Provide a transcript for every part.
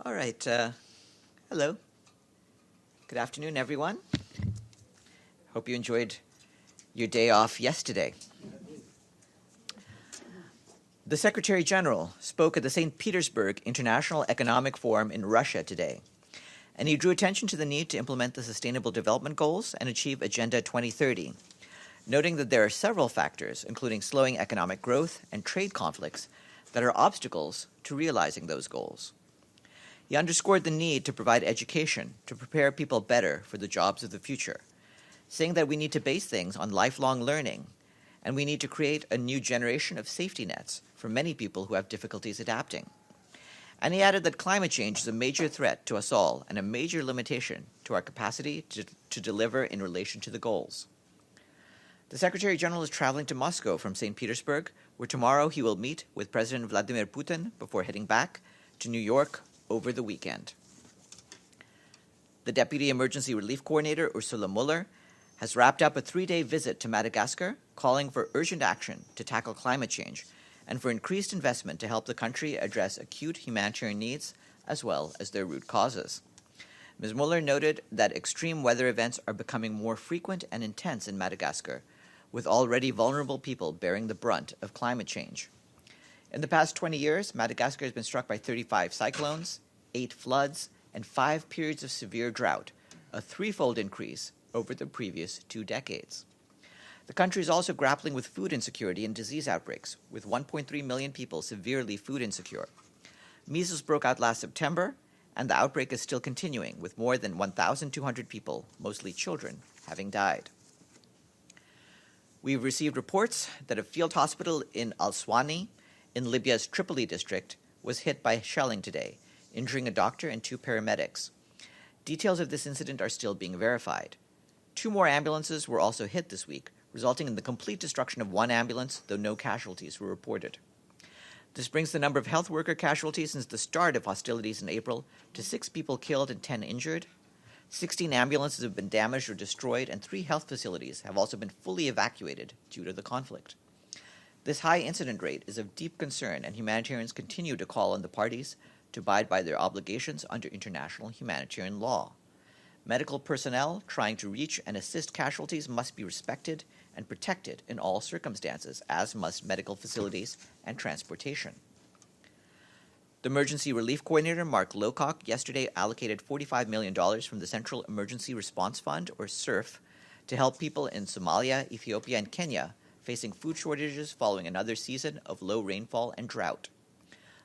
All right. Hello. Good afternoon, everyone. Hope you enjoyed your day off yesterday. The Secretary General spoke at the St. Petersburg International Economic Forum in Russia today, and he drew attention to the need to implement the Sustainable Development Goals and achieve Agenda 2030, noting that there are several factors, including slowing economic growth and trade conflicts, that are obstacles to realizing those goals. He underscored the need to provide education to prepare people better for the jobs of the future, saying that we need to base things on lifelong learning, and we need to create a new generation of safety nets for many people who have difficulties adapting. And he added that climate change is a major threat to us all and a major limitation to our capacity to deliver in relation to the goals. The Secretary General is traveling to Moscow from St. Petersburg, where tomorrow he will meet with President Vladimir Putin before heading back to New York over the weekend. The Deputy Emergency Relief Coordinator, Ursula Muller, has wrapped up a 3-day visit to Madagascar, calling for urgent action to tackle climate change and for increased investment to help the country address acute humanitarian needs as well as their root causes. Ms. Muller noted that extreme weather events are becoming more frequent and intense in Madagascar, with already vulnerable people bearing the brunt of climate change. In the past 20 years, Madagascar has been struck by 35 cyclones, 8 floods, and 5 periods of severe drought, a threefold increase over the previous 2 decades. The country is also grappling with food insecurity and disease outbreaks, with 1.3 million people severely food insecure. Measles broke out last September, and the outbreak is still continuing, with more than 1,200 people, mostly children, having died. We've received reports that a field hospital in Al-Swani, in Libya's Tripoli district, was hit by shelling today, injuring a doctor and 2 paramedics. Details of this incident are still being verified. 2 more ambulances were also hit this week, resulting in the complete destruction of 1 ambulance, though no casualties were reported. This brings the number of health worker casualties since the start of hostilities in April to 6 people killed and 10 injured. 16 ambulances have been damaged or destroyed, and 3 health facilities have also been fully evacuated due to the conflict. This high incident rate is of deep concern, and humanitarians continue to call on the parties to abide by their obligations under international humanitarian law. Medical personnel trying to reach and assist casualties must be respected and protected in all circumstances, as must medical facilities and transportation. The Emergency Relief Coordinator, Mark Lowcock, yesterday allocated $45 million from the Central Emergency Response Fund, or CERF, to help people in Somalia, Ethiopia, and Kenya facing food shortages following another season of low rainfall and drought.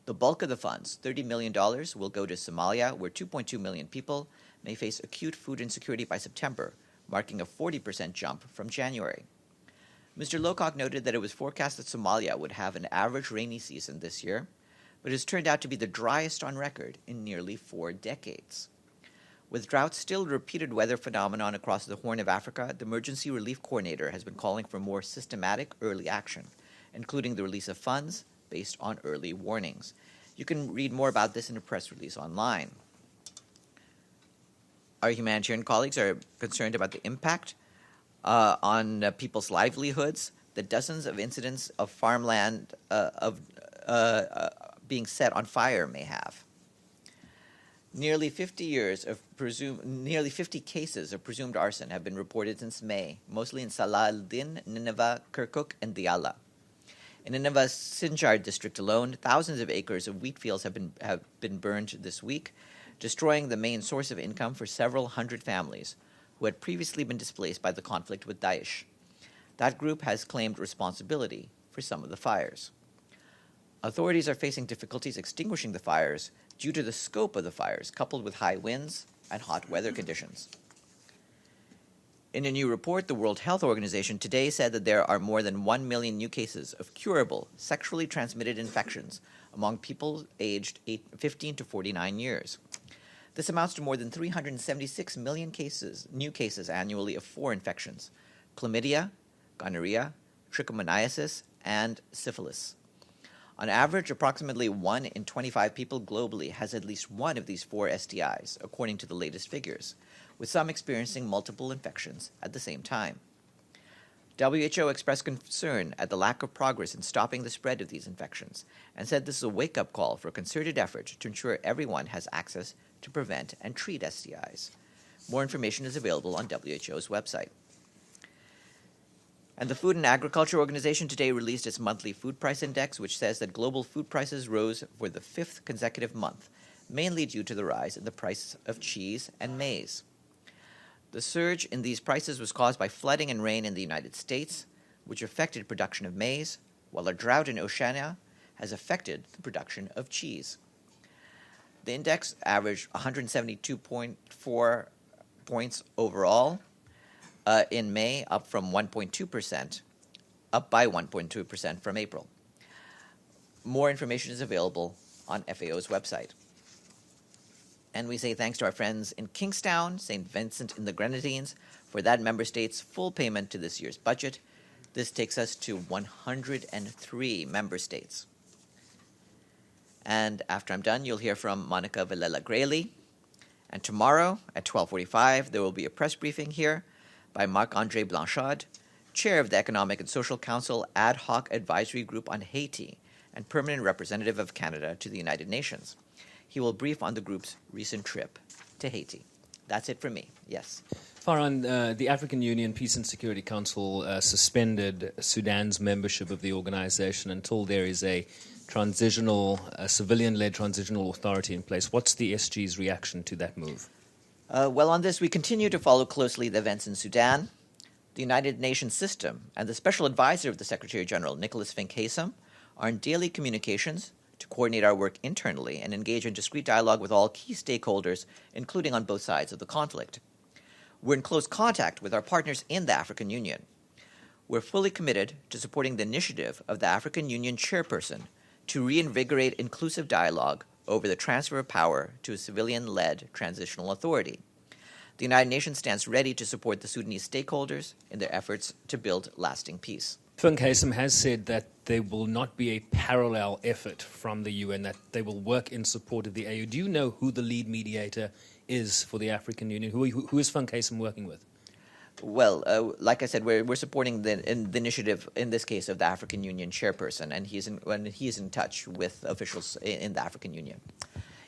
The bulk of the funds, $30 million, will go to Somalia, where 2.2 million people may face acute food insecurity by September, marking a 40% jump from January. Mr. Lowcock noted that it was forecast that Somalia would have an average rainy season this year, but it has turned out to be the driest on record in nearly 4 decades. With drought still a repeated weather phenomenon across the Horn of Africa, the Emergency Relief Coordinator has been calling for more systematic early action, including the release of funds based on early warnings. You can read more about this in a press release online. Our humanitarian colleagues are concerned about the impact on people's livelihoods that dozens of incidents of farmland being set on fire may have. Nearly 50 cases of presumed arson have been reported since May, mostly in Salah al-Din, Nineveh, Kirkuk, and Diyala. In Nineveh's Sinjar district alone, thousands of acres of wheat fields have been burned this week, destroying the main source of income for several hundred families who had previously been displaced by the conflict with Daesh. That group has claimed responsibility for some of the fires. Authorities are facing difficulties extinguishing the fires due to the scope of the fires, coupled with high winds and hot weather conditions. In a new report, the World Health Organization today said that there are more than 1 million new cases of curable, sexually transmitted infections among people aged 15 to 49 years. This amounts to more than 376 million new cases annually of 4 infections: chlamydia, gonorrhea, trichomoniasis, and syphilis. On average, approximately 1 in 25 people globally has at least one of these 4 STIs, according to the latest figures, with some experiencing multiple infections at the same time. WHO expressed concern at the lack of progress in stopping the spread of these infections and said this is a wake-up call for a concerted effort to ensure everyone has access to prevent and treat STIs. More information is available on WHO's website. And the Food and Agriculture Organization today released its monthly food price index, which says that global food prices rose for the 5th consecutive month, mainly due to the rise in the price of cheese and maize. The surge in these prices was caused by flooding and rain in the United States, which affected production of maize, while a drought in Oceania has affected the production of cheese. The index averaged 172.4 points overall in May, up by 1.2% from April. More information is available on FAO's website. And we say thanks to our friends in Kingstown, St. Vincent and the Grenadines, for that member state's full payment to this year's budget. This takes us to 103 member states. And after I'm done, you'll hear from Monica Villela-Grayley. And tomorrow at 12:45, there will be a press briefing here by Marc-André Blanchard, chair of the Economic and Social Council Ad Hoc Advisory Group on Haiti and permanent representative of Canada to the United Nations. He will brief on the group's recent trip to Haiti. That's it from me. Yes. Farhan, the African Union Peace and Security Council suspended Sudan's membership of the organization until there is a civilian-led transitional authority in place. What's the SG's reaction to that move? Well, on this, we continue to follow closely the events in Sudan. The United Nations system and the special advisor of the Secretary General, Nicholas Fink-Haysom, are in daily communications to coordinate our work internally and engage in discreet dialogue with all key stakeholders, including on both sides of the conflict. We're in close contact with our partners in the African Union. We're fully committed to supporting the initiative of the African Union chairperson to reinvigorate inclusive dialogue over the transfer of power to a civilian-led transitional authority. The United Nations stands ready to support the Sudanese stakeholders in their efforts to build lasting peace. Fink-Haysom has said that there will not be a parallel effort from the UN, that they will work in support of the AU. Do you know who the lead mediator is for the African Union? Who is Fink-Haysom working with? Well, like I said, we're supporting the initiative, in this case, of the African Union chairperson, and he's in touch with officials in the African Union.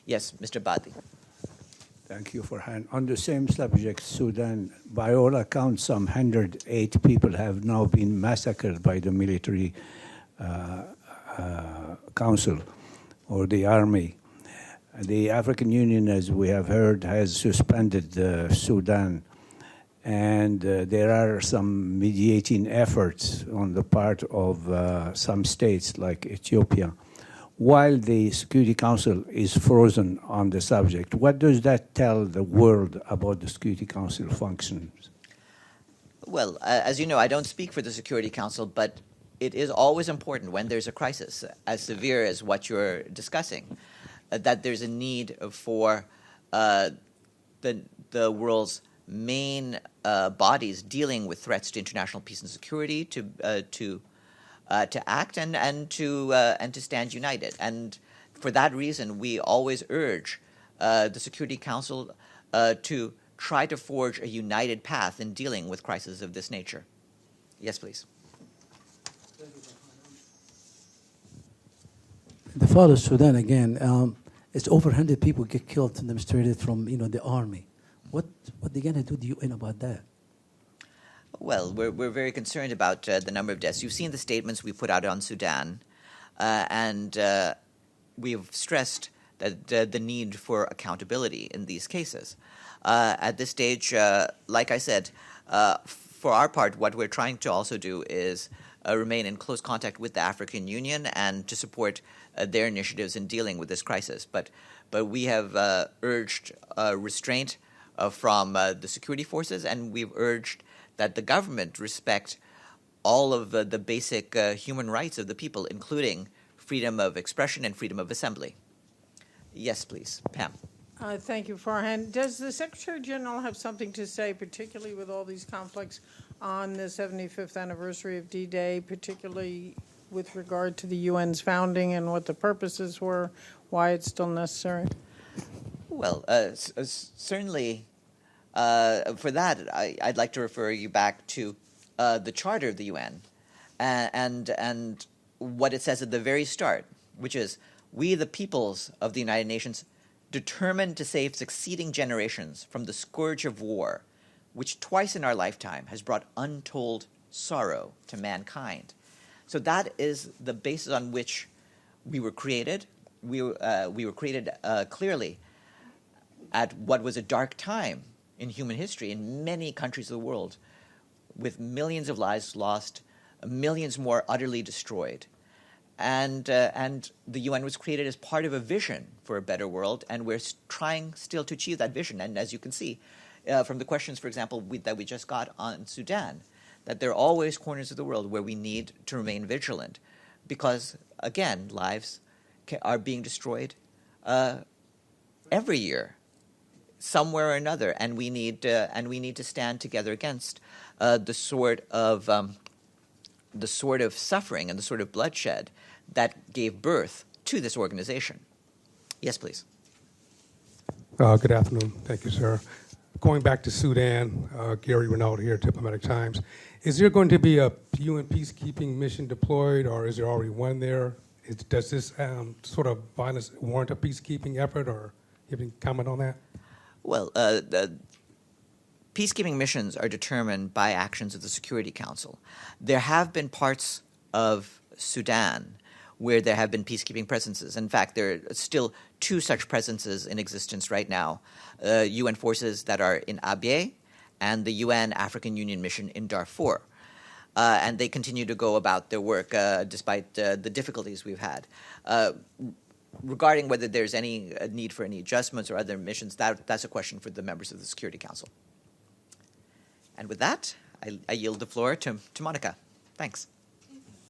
Yes, Mr. Badi. Thank you, Farhan. On the same subject, Sudan, by all accounts, some 108 people have now been massacred by the military council or the army. The African Union, as we have heard, has suspended Sudan, and there are some mediating efforts on the part of some states like Ethiopia. While the Security Council is frozen on the subject, what does that tell the world about the Security Council functions? Well, as you know, I don't speak for the Security Council, but it is always important when there's a crisis as severe as what you're discussing, that there's a need for the world's main bodies dealing with threats to international peace and security to act and to stand united. And for that reason, we always urge the Security Council to try to forge a united path in dealing with crises of this nature. Yes, please. The fall of Sudan again. It's over 100 people get killed and demonstrated from the army. What they gonna do the UN about that? Well, we're very concerned about the number of deaths. You've seen the statements we put out on Sudan, and we've stressed that the need for accountability in these cases. At this stage, like I said, for our part, what we're trying to also do is remain in close contact with the African Union and to support their initiatives in dealing with this crisis. But we have urged restraint from the security forces, and we've urged that the government respect all of the basic human rights of the people, including freedom of expression and freedom of assembly. Yes, please. Pam. Thank you, Farhan. Does the Secretary General have something to say, particularly with all these conflicts on the 75th anniversary of D-Day, particularly with regard to the UN's founding and what the purposes were, why it's still necessary? Well, certainly for that, I'd like to refer you back to the Charter of the UN and what it says at the very start, which is, "We, the peoples of the United Nations, determined to save succeeding generations from the scourge of war, which twice in our lifetime has brought untold sorrow to mankind." So that is the basis on which we were created. We were created clearly at what was a dark time in human history in many countries of the world, with millions of lives lost, millions more utterly destroyed. And the UN was created as part of a vision for a better world, and we're trying still to achieve that vision. And as you can see from the questions, for example, that we just got on Sudan, that there are always corners of the world where we need to remain vigilant, because, again, lives are being destroyed every year, somewhere or another, and we need to stand together against the sort of suffering and the sort of bloodshed that gave birth to this organization. Yes, please. Good afternoon. Thank you, sir. Going back to Sudan, Gary Renaud here, Diplomatic Times. Is there going to be a UN peacekeeping mission deployed, or is there already one there? Does this sort of violence warrant a peacekeeping effort, or you have any comment on that? Well, the peacekeeping missions are determined by actions of the Security Council. There have been parts of Sudan where there have been peacekeeping presences. In fact, there are still 2 such presences in existence right now, UN forces that are in Abyei and the UN African Union mission in Darfur. And they continue to go about their work despite the difficulties we've had. Regarding whether there's any need for any adjustments or other missions, that's a question for the members of the Security Council. And with that, I yield the floor to Monica. Thanks.